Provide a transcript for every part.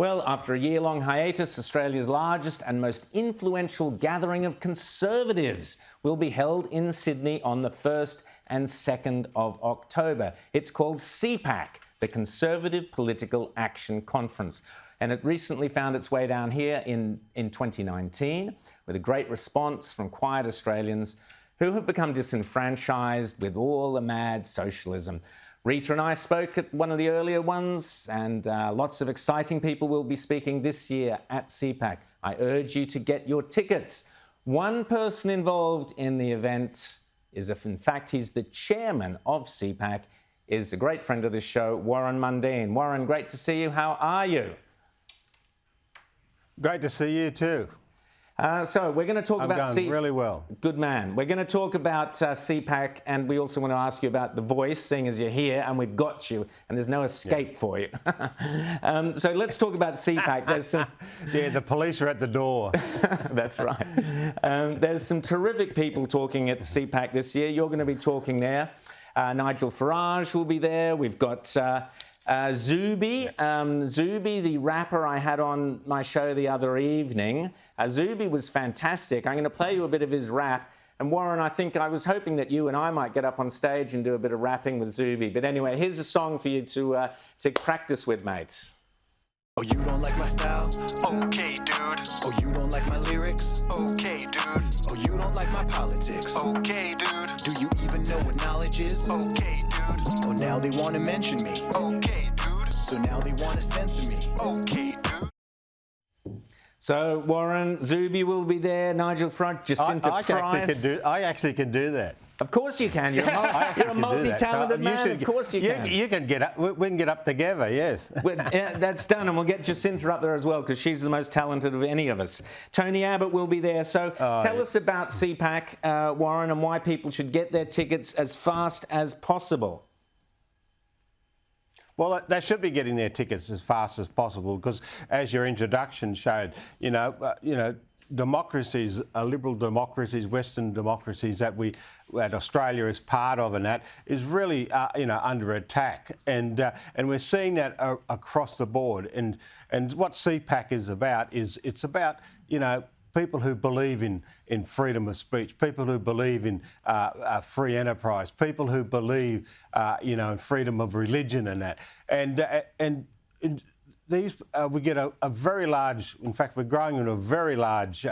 Well, after a year-long hiatus, Australia's largest and most influential gathering of Conservatives will be held in Sydney on the 1st and 2nd of October. It's called CPAC, the Conservative Political Action Conference. And it recently found its way down here in 2019 with a great response from quiet Australians who have become disenfranchised with all the mad socialism. Rita and I spoke at one of the earlier ones, and lots of exciting people will be speaking this year at CPAC. I urge you to get your tickets. One person involved in the event is, in fact, he's the chairman of CPAC, is a great friend of this show, Warren Mundine. Warren, great to see you. How are you? Great to see you too. So we're going to talk about really well. Good man. We're going to talk about CPAC, and we also want to ask you about The Voice, seeing as you're here and we've got you, and there's no escape for you. So let's talk about CPAC. There's some... Yeah, the police are at the door. That's right. There's some terrific people talking at CPAC this year. You're going to be talking there. Nigel Farage will be there. We've got... Zuby, the rapper I had on my show the other evening. Zuby was fantastic. I'm going to play you a bit of his rap. And Warren, I was hoping that you and I might get up on stage and do a bit of rapping with Zuby. But anyway, here's a song for you to practice with, mates. Oh, you don't like my style? Okay, dude. Oh, you don't like my lyrics? Okay, dude. Oh, you don't like my politics? Okay, dude. Do you even know what knowledge is? Okay, dude. Oh, now they want to mention me? Okay, dude. So now they want to censor me? Okay, dude. So, Warren, Zuby will be there, Nigel Farage, Jacinta Price. I actually can do that. Of course you can. You're a multi-talented man. Of course you can. You can get up. We can get up together, yes. That's done, and we'll get Jacinta up there as well because she's the most talented of any of us. Tony Abbott will be there. So tell us about CPAC, Warren, and why people should get their tickets as fast as possible. Well, they should be getting their tickets as fast as possible because, as your introduction showed, democracies, liberal democracies, Western democracies that Australia is part of, and that is really under attack, and we're seeing that across the board. And what CPAC is about it's about people who believe in freedom of speech, people who believe in free enterprise, people who believe in freedom of religion and that, and these, we get a very large, in fact, we're growing into a very large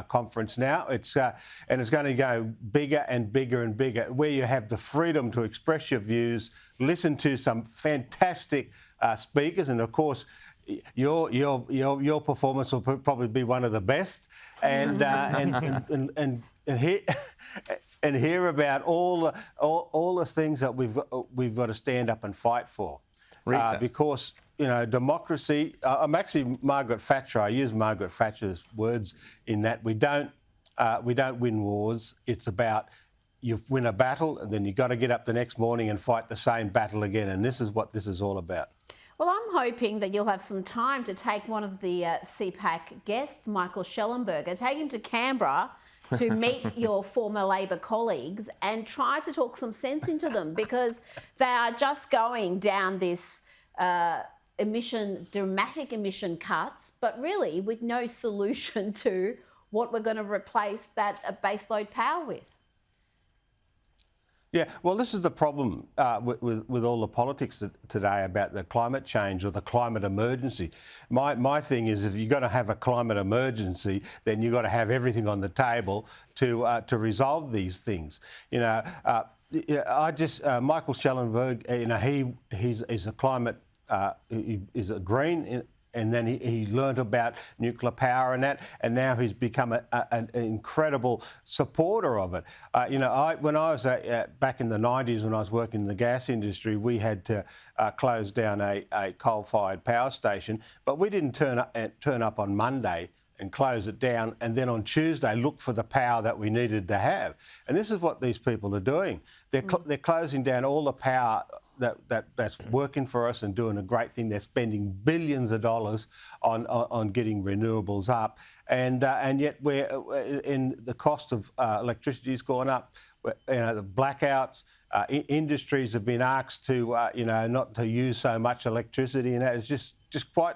conference now. And it's going to go bigger and bigger and bigger, where you have the freedom to express your views, listen to some fantastic speakers, and of course, your performance will probably be one of the best, and hear about all the things that we've got to stand up and fight for, because. Democracy. I'm actually Margaret Thatcher. I use Margaret Thatcher's words in that we don't win wars. It's about you win a battle and then you've got to get up the next morning and fight the same battle again. And this is what this is all about. Well, I'm hoping that you'll have some time to take one of the CPAC guests, Michael Schellenberger, take him to Canberra to meet your former Labor colleagues and try to talk some sense into them, because they are just going down this dramatic emission cuts, but really with no solution to what we're going to replace that baseload power with. Yeah, well, this is the problem with all the politics today about the climate change or the climate emergency. My thing is, if you're going to have a climate emergency, then you've got to have everything on the table to resolve these things. Michael Schellenberg, he's a climate. He is a green, and then he learnt about nuclear power and that, and now he's become an incredible supporter of it. When I was back in the 90s, when I was working in the gas industry, we had to close down a coal-fired power station, but we didn't turn up on Monday and close it down, and then on Tuesday look for the power that we needed to have. And this is what these people are doing. They're closing down all the power that's working for us and doing a great thing. They're spending billions of dollars on getting renewables up, and yet the cost of electricity has gone up. The blackouts, industries have been asked to not to use so much electricity, and that is just quite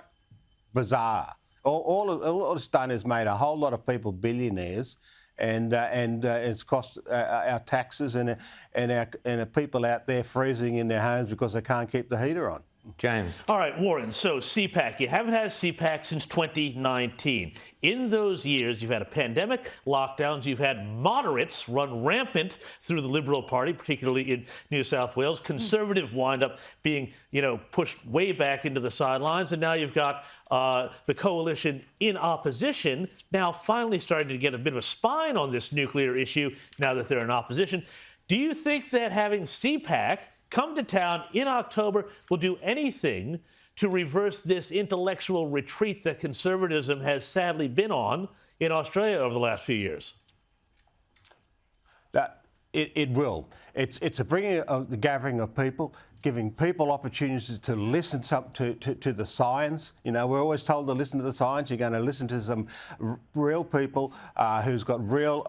bizarre. All it's done is made a whole lot of people billionaires, and it's cost our taxes and our people out there freezing in their homes because they can't keep the heater on. James. All right, Warren, so CPAC. You haven't had CPAC since 2019. In those years, you've had a pandemic, lockdowns, you've had moderates run rampant through the Liberal Party, particularly in New South Wales. Conservative wind up being, pushed way back into the sidelines. And now you've got the coalition in opposition now finally starting to get a bit of a spine on this nuclear issue now that they're in opposition. Do you think that having CPAC come to town in October will do anything to reverse this intellectual retreat that conservatism has sadly been on in Australia over the last few years? It will. It's a bringing of the gathering of people, giving people opportunities to listen to the science. We're always told to listen to the science. You're going to listen to some real people who's got real,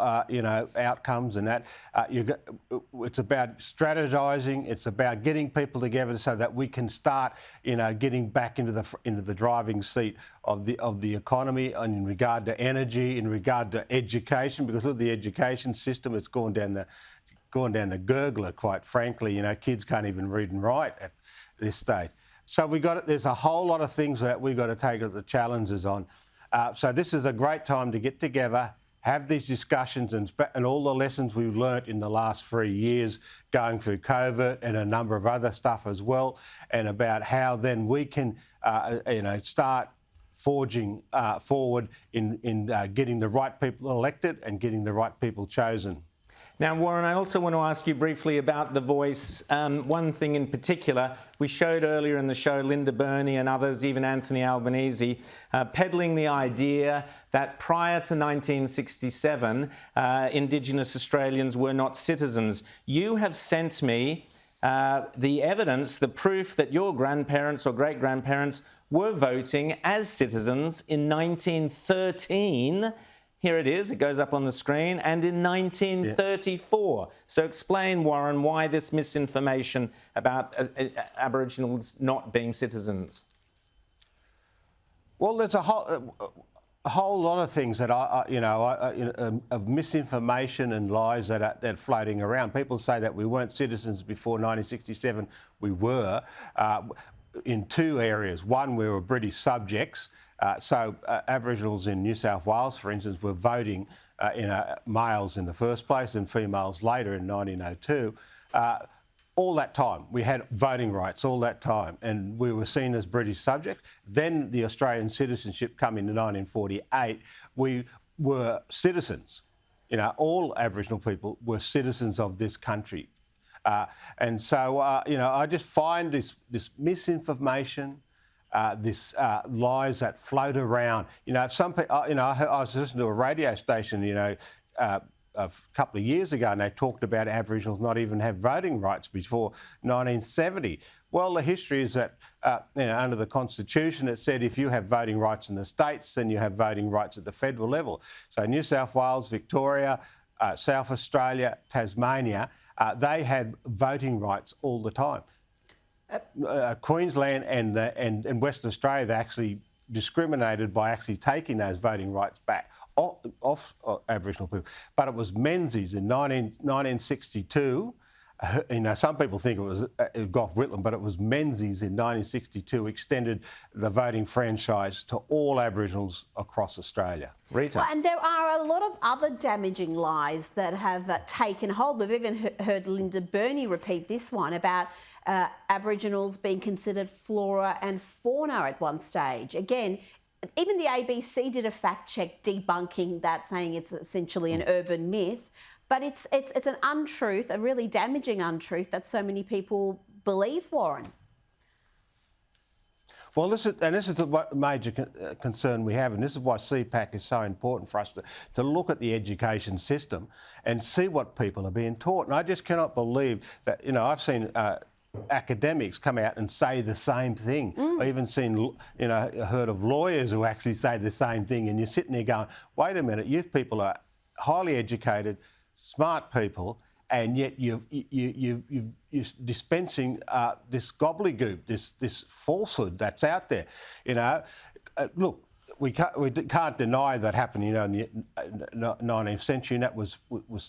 outcomes and that. It's about strategizing. It's about getting people together so that we can start, getting back into the driving seat of the economy, and in regard to energy, in regard to education, because look, the education system, it's gone down the gurgler, quite frankly. Kids can't even read and write at this stage. So there's a whole lot of things that we've got to take the challenges on. So this is a great time to get together, have these discussions and all the lessons we've learnt in the last 3 years, going through COVID and a number of other stuff as well, and about how then we can, start forging forward in getting the right people elected and getting the right people chosen. Now, Warren, I also want to ask you briefly about The Voice. One thing in particular, we showed earlier in the show Linda Burney and others, even Anthony Albanese, peddling the idea that prior to 1967, Indigenous Australians were not citizens. You have sent me the evidence, the proof that your grandparents or great-grandparents were voting as citizens in 1913. Here it is, it goes up on the screen, and in 1934. Yeah. So explain, Warren, why this misinformation about Aboriginals not being citizens. Well, there's a whole lot of things that of misinformation and lies that are floating around. People say that we weren't citizens before 1967. We were, in two areas. One, we were British subjects. So Aboriginals in New South Wales, for instance, were voting males in the first place and females later in 1902. All that time, we had voting rights all that time, and we were seen as British subjects. Then the Australian citizenship come in 1948. We were citizens. All Aboriginal people were citizens of this country. And so, I just find this misinformation, this lies that float around. Some people, I was listening to a radio station, a couple of years ago, and they talked about Aboriginals not even have voting rights before 1970. Well, the history is that, under the Constitution, it said if you have voting rights in the states, then you have voting rights at the federal level. So New South Wales, Victoria, South Australia, Tasmania, they had voting rights all the time. Queensland and Western Australia, they actually discriminated by actually taking those voting rights back off Aboriginal people. But it was Menzies in 1962. Some people think it was Gough Whitlam, but it was Menzies in 1962 extended the voting franchise to all Aboriginals across Australia. Rita. Well, and there are a lot of other damaging lies that have taken hold. We've even heard Linda Burney repeat this one about Aboriginals being considered flora and fauna at one stage. Again, even the ABC did a fact check debunking that, saying it's essentially an urban myth. But it's an untruth, a really damaging untruth that so many people believe, Warren. Well, this is the major concern we have, and this is why CPAC is so important for us to look at the education system and see what people are being taught. And I just cannot believe that, I've seen academics come out and say the same thing. I've even seen, heard of lawyers who actually say the same thing, and you're sitting there going, wait a minute, you people are highly educated, smart people, and yet you're dispensing this gobbledygook, this falsehood that's out there. look, we can't deny that happened, in the 19th century, and that was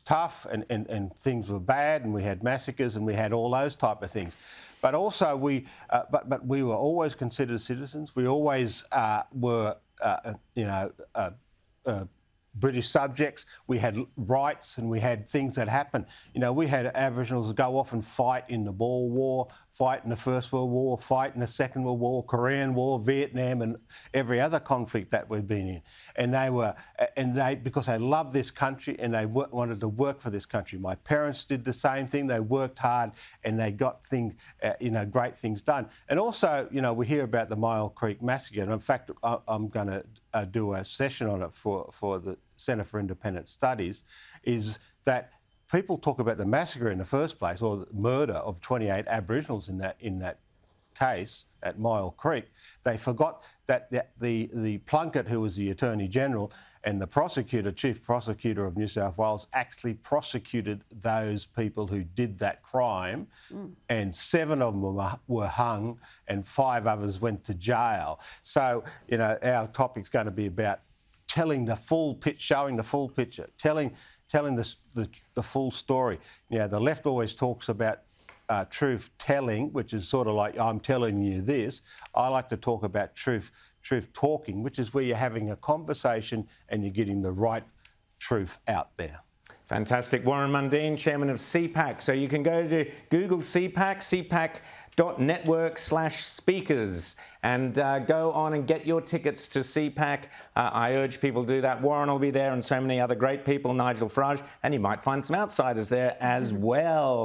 tough, and things were bad, and we had massacres, and we had all those type of things. But also but we were always considered citizens. We always were, British subjects. We had rights, and we had things that happened. We had Aboriginals go off and fight in the Boer War, fight in the First World War, fight in the Second World War, Korean War, Vietnam, and every other conflict that we've been in. And because they loved this country, and they wanted to work for this country. My parents did the same thing. They worked hard, and they got great things done. And also, we hear about the Myall Creek massacre. And in fact, I'm going to do a session on it for the Centre for Independent Studies. Is that people talk about the massacre in the first place, or the murder of 28 Aboriginals in that case at Myall Creek. They forgot that the Plunkett, who was the Attorney General, and the Chief Prosecutor of New South Wales, actually prosecuted those people who did that crime, and 7 of them were hung, and 5 others went to jail. So, our topic's going to be about telling the full pitch, showing the full picture, telling the full story. The left always talks about truth telling, which is sort of like, I'm telling you this. I like to talk about truth talking, which is where you're having a conversation and you're getting the right truth out there. Fantastic. Warren Mundine, Chairman of CPAC. So you can go to Google CPAC, CPAC.network/speakers, and go on and get your tickets to CPAC. I urge people to do that. Warren will be there, and so many other great people, Nigel Farage, and you might find some outsiders there as well.